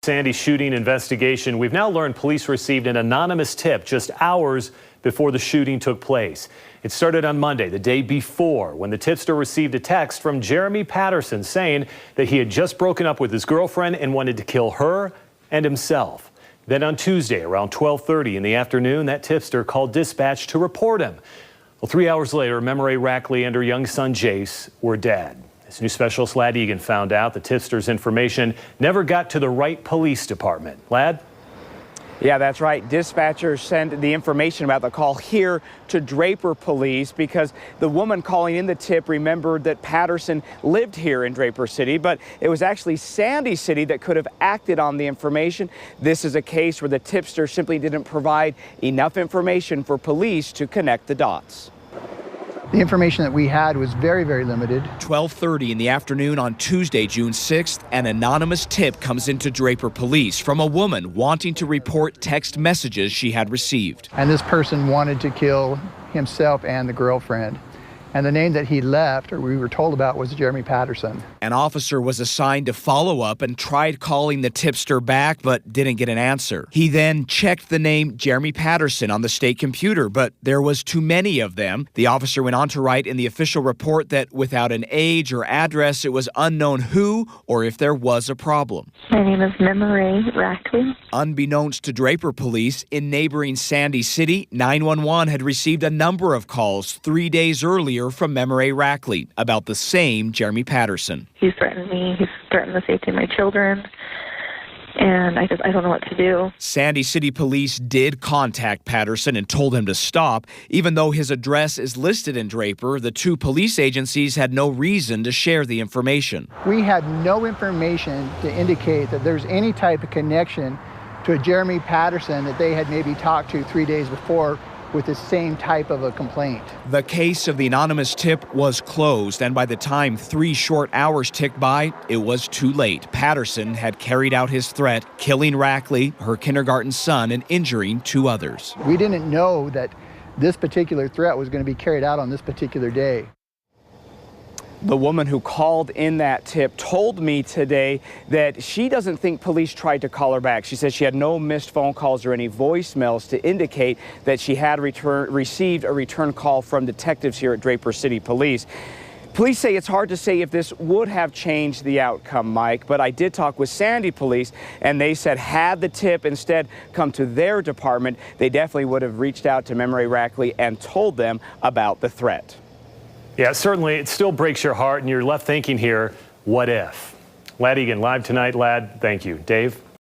Sandy shooting investigation. We've now learned police received an anonymous tip just hours before the shooting took place. It started on Monday, the day before, when the tipster received a text from Jeremy Patterson saying that he had just broken up with his girlfriend and wanted to kill her and himself. Then on Tuesday, around 12:30 in the afternoon, that tipster called dispatch to report him. Well, 3 hours later, Memorez Rackley and her young son, Jace, were dead. As new specialist Lad Egan found out, the tipster's information never got to the right police department. Lad? Yeah, that's right. Dispatchers sent the information about the call here to Draper police because the woman calling in the tip remembered that Patterson lived here in Draper City, but it was actually Sandy City that could have acted on the information. This is a case where the tipster simply didn't provide enough information for police to connect the dots. The information that we had was very, very limited. 12:30 in the afternoon on Tuesday, June 6th, an anonymous tip comes into Draper police from a woman wanting to report text messages she had received. And this person wanted to kill himself and the girlfriend. And the name that he left, or we were told about, was Jeremy Patterson. An officer was assigned to follow up and tried calling the tipster back, but didn't get an answer. He then checked the name Jeremy Patterson on the state computer, but there was too many of them. The officer went on to write in the official report that without an age or address, it was unknown who or if there was a problem. My name is Memorez Rackley. Unbeknownst to Draper police, in neighboring Sandy City, 911 had received a number of calls 3 days earlier from Memorez Rackley about the same Jeremy Patterson. He's threatened me. He's threatened the safety of my children. And I don't know what to do. Sandy City police did contact Patterson and told him to stop. Even though his address is listed in Draper, the two police agencies had no reason to share the information. We had no information to indicate that there's any type of connection to a Jeremy Patterson that they had maybe talked to 3 days before with the same type of a complaint. The case of the anonymous tip was closed, and by the time 3 short hours ticked by, it was too late. Patterson had carried out his threat, killing Rackley, her kindergarten son, and injuring 2 others. We didn't know that this particular threat was going to be carried out on this particular day. The woman who called in that tip told me today that she doesn't think police tried to call her back. She says she had no missed phone calls or any voicemails to indicate that she had received a return call from detectives here at Draper City Police. Police say it's hard to say if this would have changed the outcome, Mike, but I did talk with Sandy Police, and they said had the tip instead come to their department, they definitely would have reached out to Memorez Rackley and told them about the threat. Yeah, certainly it still breaks your heart, and you're left thinking here, what if? Lad Egan, live tonight. Lad, thank you. Dave?